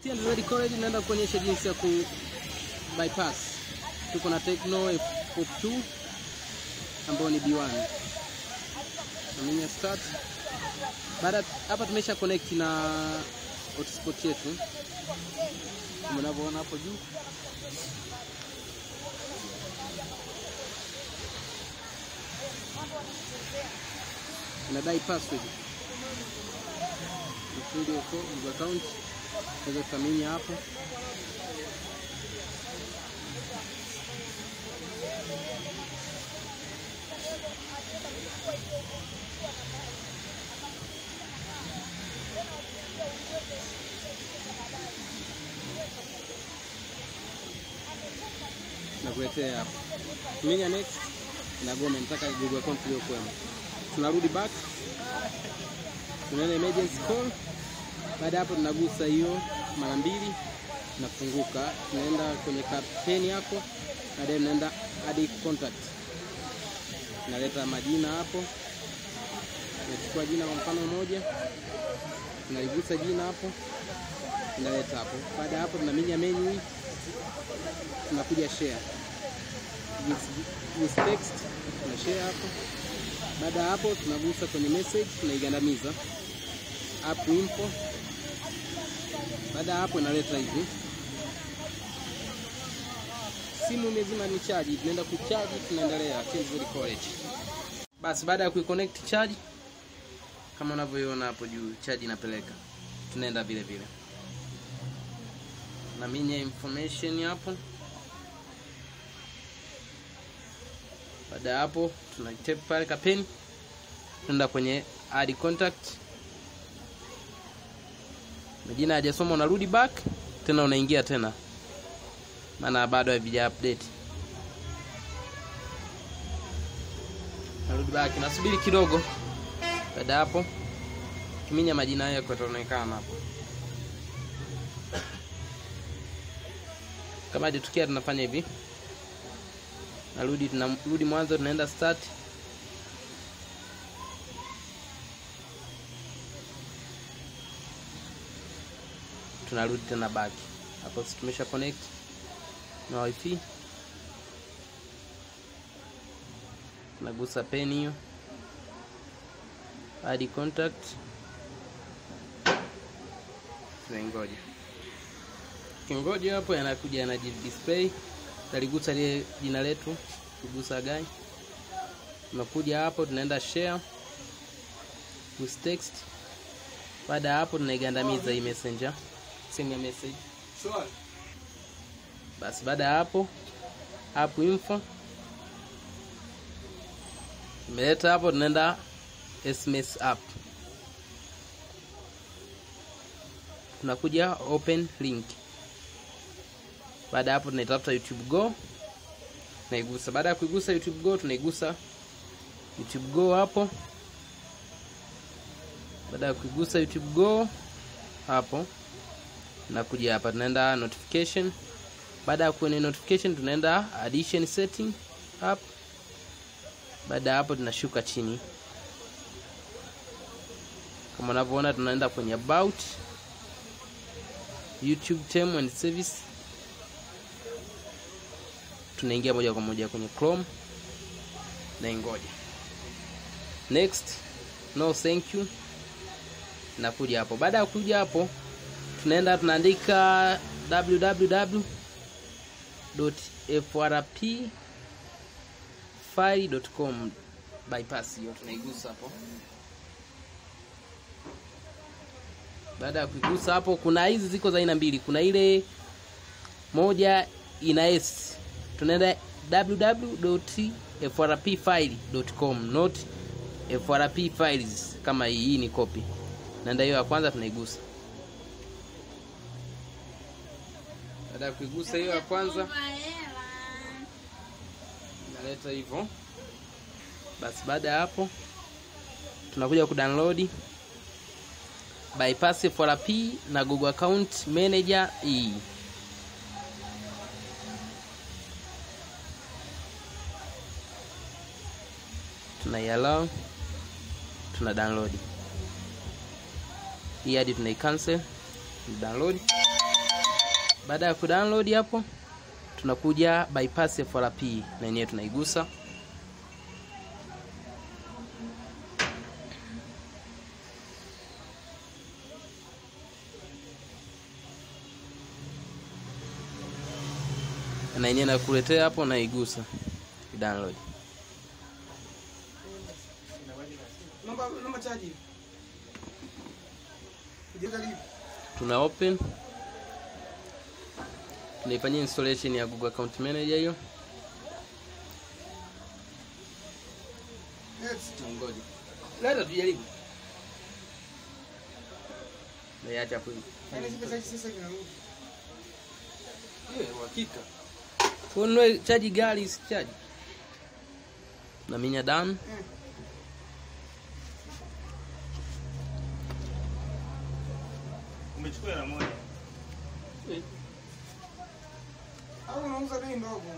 Ready college naenda kuonyesha jinsi ya ku bypass. Tuko na Tecno F2 ambao ni B1. Namenya start. Baada hapa tumesha connect na hotspot yetu. Kama unavyoona hapo juu. Nadai password. Ndio kwa Google account. Naweza kuaminya hapo. Na kuletea hapo. Minya next na gome nataka Google account hiyo kwema. Tunarudi back. Tunaenda emergency call. Baada hapo tunagusa hiyo mara mbili na kufunguka. Tunaenda kwenye kampeni yako. Baadaye tunaenda add contact. Naleta majina hapo. Nachukua jina kwa mfano moja. Tunaligusa jina hapo. Naleta hapo. Baada hapo tunaminya menu. Tunakuja share. With text tuna share hapo. Baada hapo tunagusa kwenye message, tunaigandamiza app info. Baada hapo inaleta hivi. Simu imezima ni charge, tunaenda kucharge, tunaendelea change college. Basi baada ya kuiconnect charge kama unavyoiona hapo juu, charge inapeleka. Tunaenda vile vile. Na minya information hapo. Baada hapo tunatap pale kapeni. Tunaenda kwenye add contact. Majina hajasoma, unarudi back tena unaingia tena. Maana bado havija update. Narudi back, nasubiri kidogo. Baada hapo kiminya majina yako yataonekana hapo. Kama tukia tunafanya hivi. Tunarudi mwanzo, tunaenda start. Tunarudi tena back. Hapo tumesha connect na wifi. Tunagusa pen hiyo. Add contact. Tunangoja. Kingoja hapo yanakuja na display. Taligusa ile jina letu, kugusa gani. Tunakuja hapo tunaenda share with text. Baada hapo tunaigandamiza hii messenger, send ya message. Sure. Basi baada hapo app info. Tumeleta hapo tunaenda SMS app. Tunakuja open link. Baada hapo tunaitafuta YouTube Go. Tunaigusa. Baada ya kuigusa YouTube Go, tunaigusa YouTube Go hapo. Baada ya kuigusa YouTube Go hapo, nakuja hapa tunaenda notification. Baada ya kuona notification tunaenda addition setting app. Baada hapo tunashuka chini. Kama unavyoona tunaenda kwenye about, YouTube term and service. Tunaingia moja kwa moja kwenye Chrome na ngoja. Next, no thank you. Nakuja hapo. Baada ya kuja hapo tunaenda tunaandika www.frpfile.com. bypass hiyo tunaigusa hapo. Baada ya kuigusa hapo, kuna hizi ziko za aina mbili. Kuna ile moja ina S. Tunaenda www.frpfile.com, not frp files kama hii ni copy. Naenda hiyo ya kwanza tunaigusa. Baada ya kuigusa hiyo ya kwanza naleta hivyo. Basi baada ya hapo tunakuja kudownload bypass FRP na Google account manager hii. Tunaiallow, tuna download hii hadi tunai cancel, download. Baada ya kudownload hapo, tunakuja bypass FRP na yenyewe tunaigusa. Na yenyewe nakuletea hapo, naigusa download. Namba chaji. Tuna open. Tunaifanyia installation ya Google Account Manager hiyo. Tungoje. Leta tujaribu. Na yacha hapo. Sasa kinarudi. Hakika. Unwe chaji gari si chaji. Na minya down. Umechukua na moja. Au unauza bei ndogo?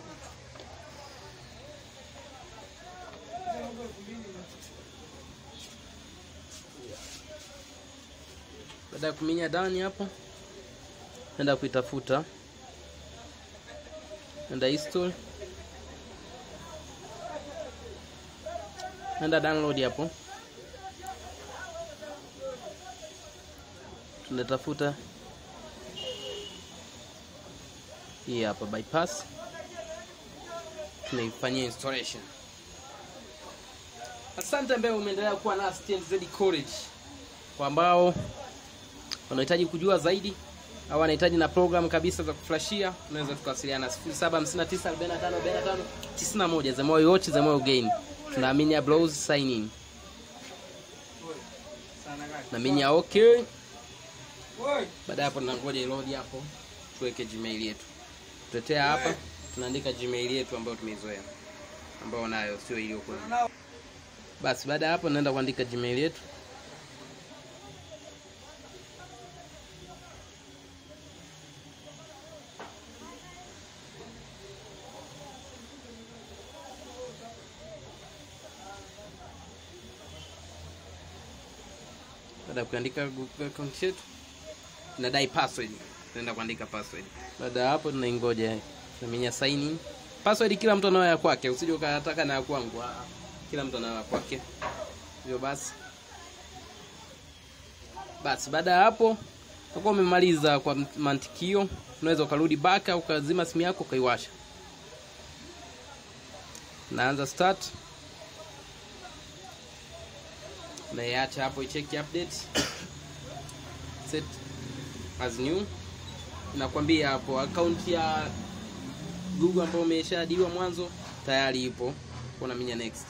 Baada ya kuminya down hapo, nenda kuitafuta. Nenda install. Nenda download hapo. Tunatafuta hii hapa bypass. Tunaifanyia installation. Asante ambao umeendelea kuwa nasi TZ College. Kwa ambao wanahitaji kujua zaidi au wanahitaji na program kabisa za kuflashia, unaweza tukawasiliana 0753454591 za moyo watch za moyo gain. Tunaamini ya browse sign in. Na mimi okay. Baada hapo tunangoja load hapo, tuweke Gmail yetu. Tutetea hapa, tunaandika Gmail yetu ambayo tumeizoea, ambayo nayo sio hiyo kwa. Basi baada hapo naenda kuandika Gmail yetu. Baada kuandika Google account yetu, tunadai password. Tunaenda kuandika password. Baada hapo tunaingoja. Tunaminya sign in. Password kila mtu anayo ya kwake, usije ukataka na ya kwangu. Kila mtu anayo ya kwake. Hivyo basi. Baada hapo utakuwa umemaliza kwa mantikio. Unaweza ukarudi back au ukazima simu yako ukaiwasha. Naanza start. Na iacha hapo icheck updates. Set as new. Inakwambia hapo account ya Google ambayo umeshadiwa mwanzo tayari ipo. Kuna minya next.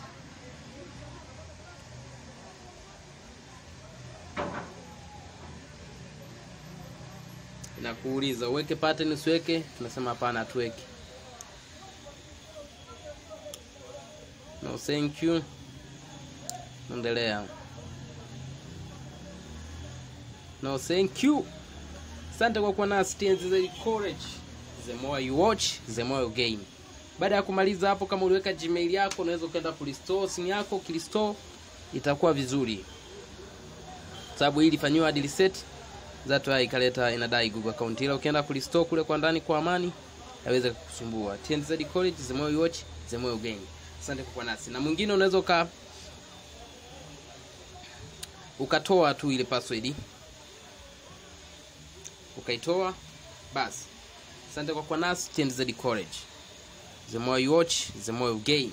Inakuuliza uweke pattern usiweke, tunasema hapana tuweke. No thank you. Endelea. No thank you. Asante kwa kuwa nasi TZ College. The more you watch, the more you gain. Baada ya kumaliza hapo, kama uliweka Gmail yako, unaweza kwenda kurestore simu yako. Ukirestore itakuwa vizuri, sababu hii ilifanywa hadi reset zato ikaleta inadai Google account. Ila ukienda kurestore kule kwa ndani kwa amani, haiwezi kukusumbua. TZ College, the more you watch, the more you gain. Asante kwa kuwa nasi. Na mwingine unaweza ukatoa tu ile password, ukaitoa basi. Asante kwa kuwa nasi TZ College. The more you watch, the more you gain.